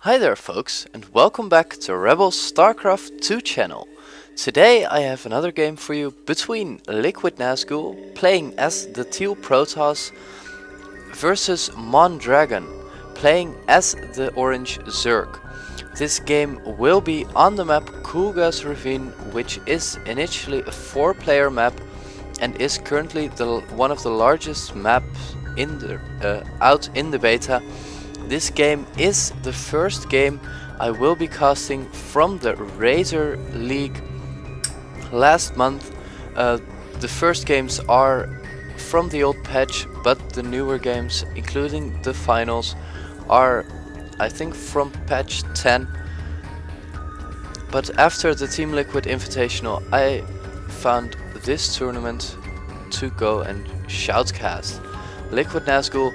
Hi there folks, and welcome back to Rebel Starcraft 2 channel. Today I have another game for you between LiquidNazgul, playing as the teal Protos, versus Mondragon, playing as the orange Zerg. This game will be on the map Kulgas Ravine, which is initially a 4-player map and is currently one of the largest maps in out in the beta. This game is the first game I will be casting from the Razer League last month. The first games are from the old patch, but the newer games, including the finals, are I think from patch 10. But after the Team Liquid Invitational, I found this tournament to go and shoutcast. LiquidNazgul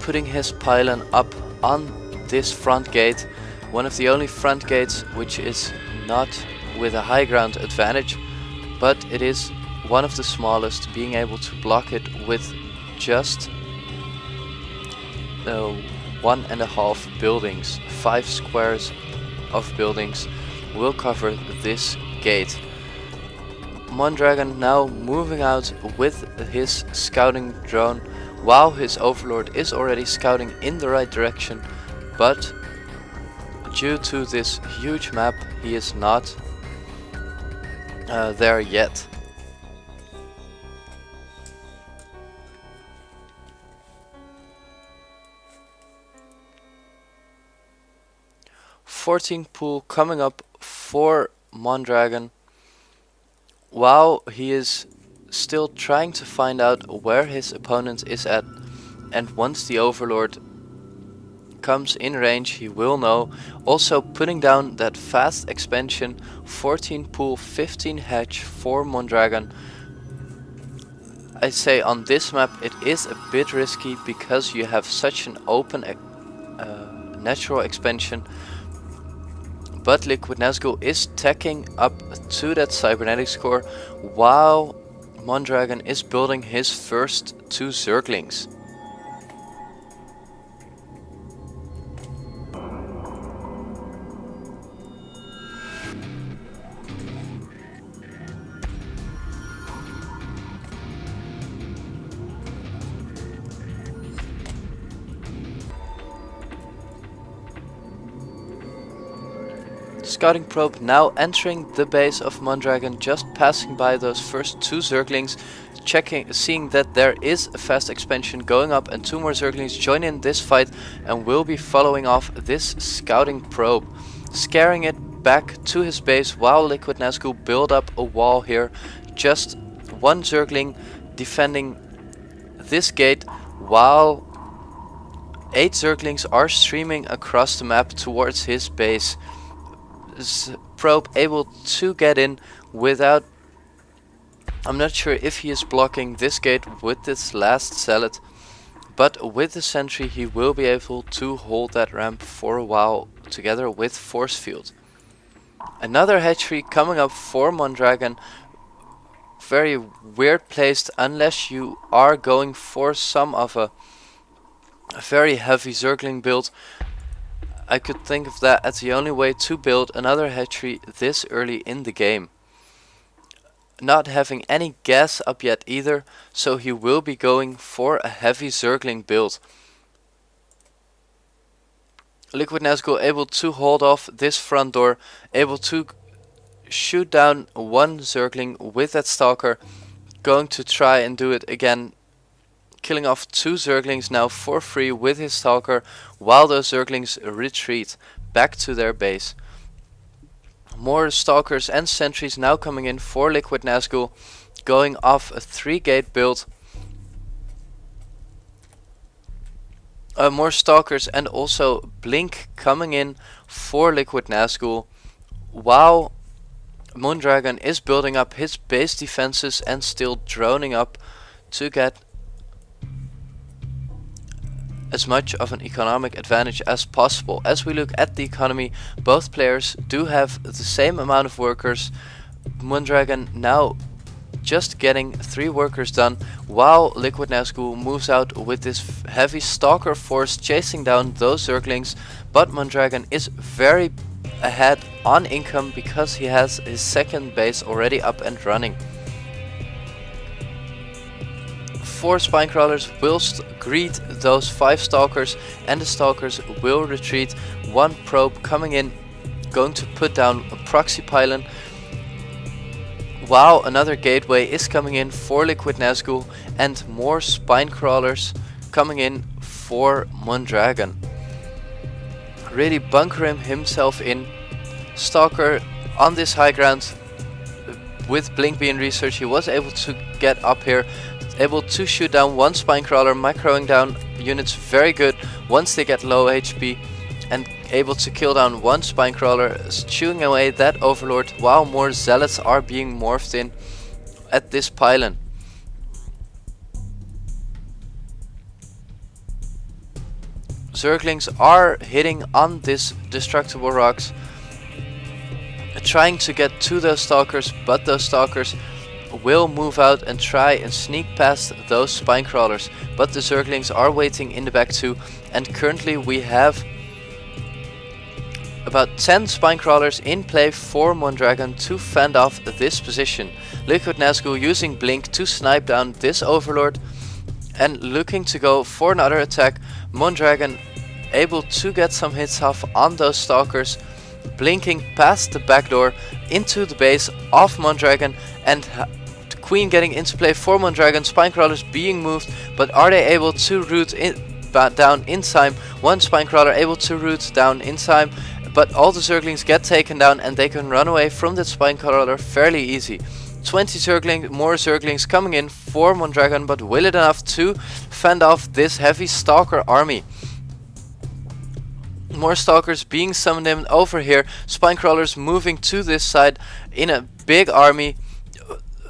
putting his pylon up on this front gate, one of the only front gates which is not with a high ground advantage, but it is one of the smallest, being able to block it with just 1.5 buildings. 5 squares of buildings will cover this gate. Mondragon now moving out with his scouting drone, while his overlord is already scouting in the right direction, but due to this huge map he is not there yet. .14 pool coming up for Mondragon, while he is still trying to find out where his opponent is at, and once the overlord comes in range he will know. Also putting down that fast expansion, 14 pool 15 hatch for Mondragon. I say on this map it is a bit risky because you have such an open natural expansion, but LiquidNazgul is tacking up to that cybernetics core while Mondragon is building his first 2 Zerglings. Scouting probe now entering the base of Mondragon, just passing by those first 2 Zerglings, seeing that there is a fast expansion going up, and 2 more Zerglings join in this fight and will be following off this scouting probe, scaring it back to his base while LiquidNazgul build up a wall here. Just 1 Zergling defending this gate while 8 Zerglings are streaming across the map towards his base. Probe able to get in without, I'm not sure if he is blocking this gate with this last zealot, but with the sentry he will be able to hold that ramp for a while together with force field. Another hatchery coming up for Mondragon, very weird placed unless you are going for some of a very heavy Zergling build. I could think of that as the only way to build another hatchery this early in the game. Not having any gas up yet either, so he will be going for a heavy Zergling build. LiquidNazgul able to hold off this front door, able to shoot down 1 Zergling with that stalker, going to try and do it again, killing off 2 Zerglings now for free with his stalker, while those Zerglings retreat back to their base. More stalkers and sentries now coming in for LiquidNazgul, going off a 3-gate build. More stalkers and also blink coming in for LiquidNazgul, while Mondragon is building up his base defenses and still droning up to get as much of an economic advantage as possible. As we look at the economy, both players do have the same amount of workers. Mondragon now just getting 3 workers done, while LiquidNazgul moves out with this heavy stalker force chasing down those Zerglings. But Mondragon is very ahead on income because he has his second base already up and running. 4 Spinecrawlers will greet those 5 Stalkers, and the Stalkers will retreat. 1 probe coming in, going to put down a proxy pylon, while another gateway is coming in for LiquidNazgul, and more Spinecrawlers coming in for Mondragon. Really bunker himself in. Stalker on this high ground with Blink being research, he was able to get up here, able to shoot down 1 Spinecrawler, microing down units very good once they get low HP, and able to kill down 1 Spinecrawler, chewing away that Overlord, while more Zealots are being morphed in at this pylon. Zerglings are hitting on this destructible rocks, trying to get to those Stalkers, but those Stalkers will move out and try and sneak past those Spinecrawlers. But the Zerglings are waiting in the back too, and currently we have about 10 Spinecrawlers in play for Mondragon to fend off this position. LiquidNazgul using Blink to snipe down this Overlord and looking to go for another attack. Mondragon able to get some hits off on those Stalkers, blinking past the back door into the base of Mondragon, and Queen getting into play for Mondragon. Spinecrawlers being moved, but are they able to root down in time? 1 Spinecrawler able to root down in time, but all the Zerglings get taken down and they can run away from that Spinecrawler fairly easy. 20 more Zerglings coming in for Mondragon, but will it enough to fend off this heavy Stalker army? More Stalkers being summoned in over here. Spinecrawlers moving to this side in a big army.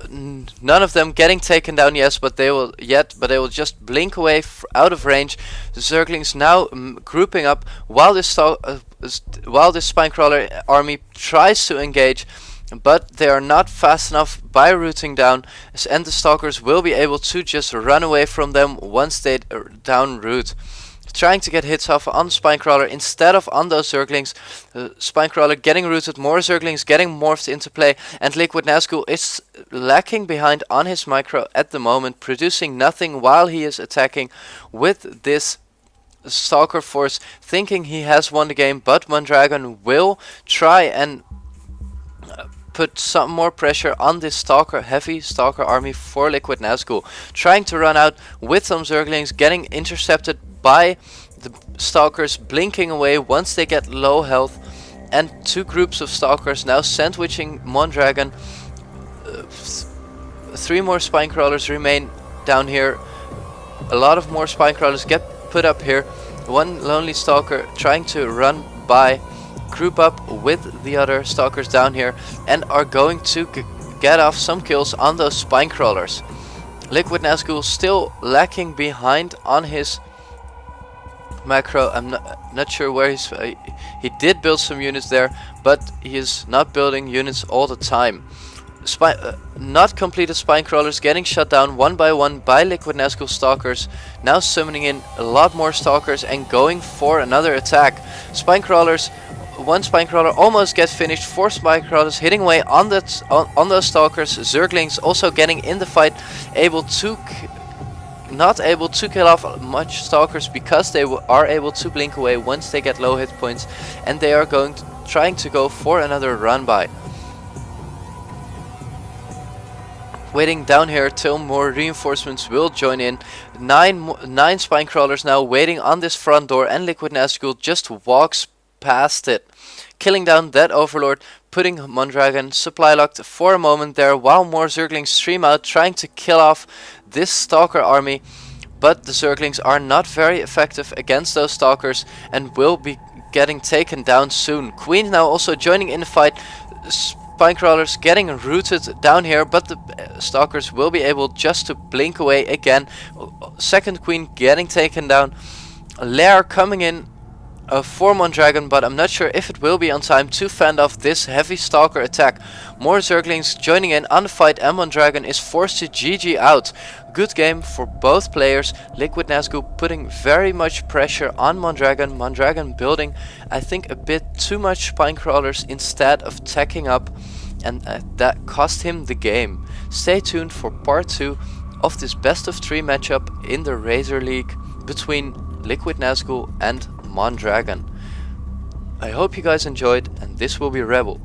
None of them getting taken down yet, but they will just blink away out of range. The Zerglings now grouping up while this Spinecrawler army tries to engage, but they are not fast enough by rooting down, and the Stalkers will be able to just run away from them once they down root. Trying to get hits off on Spinecrawler instead of on those Zerglings. Spinecrawler getting rooted, more Zerglings getting morphed into play, and LiquidNazgul is lacking behind on his micro at the moment, producing nothing while he is attacking with this Stalker force, thinking he has won the game. But Mondragon will try and put some more pressure on this heavy Stalker army for LiquidNazgul, trying to run out with some Zerglings, getting intercepted by the Stalkers, blinking away once they get low health, and 2 groups of Stalkers now sandwiching Mondragon. 3 more Spinecrawlers remain down here. A lot of more Spinecrawlers get put up here. 1 lonely Stalker trying to run by, group up with the other Stalkers down here, and are going to get off some kills on those Spinecrawlers. LiquidNazgul still lacking behind on his macro. I'm not sure where he did build some units there, but he is not building units all the time. Not completed Spinecrawlers getting shut down 1 by 1 by LiquidNazgul Stalkers, now summoning in a lot more Stalkers and going for another attack. Spinecrawlers, 1 Spinecrawler almost gets finished, 4 Spinecrawlers hitting away on those Stalkers. Zerglings also getting in the fight, not able to kill off much Stalkers because they are able to blink away once they get low hit points, and they are trying to go for another run by. Waiting down here till more reinforcements will join in. 9 Spinecrawlers now waiting on this front door, and LiquidNazgul just walks past it, killing down that Overlord, putting Mondragon supply locked for a moment there, while more Zerglings stream out trying to kill off this Stalker army. But the Zerglings are not very effective against those Stalkers and will be getting taken down soon. Queen now also joining in the fight. Spinecrawlers getting rooted down here, but the Stalkers will be able just to blink away again. Second Queen getting taken down. Lair coming in for Mondragon, but I'm not sure if it will be on time to fend off this heavy stalker attack. More Zerglings joining in on the fight, and Mondragon is forced to GG out. Good game for both players. LiquidNazgul putting very much pressure on Mondragon. Mondragon building, I think, a bit too much spine crawlers instead of tacking up, and that cost him the game. Stay tuned for part 2 of this best of 3 matchup in the Razer League between LiquidNazgul and Mondragon. I hope you guys enjoyed, and this will be Rebel.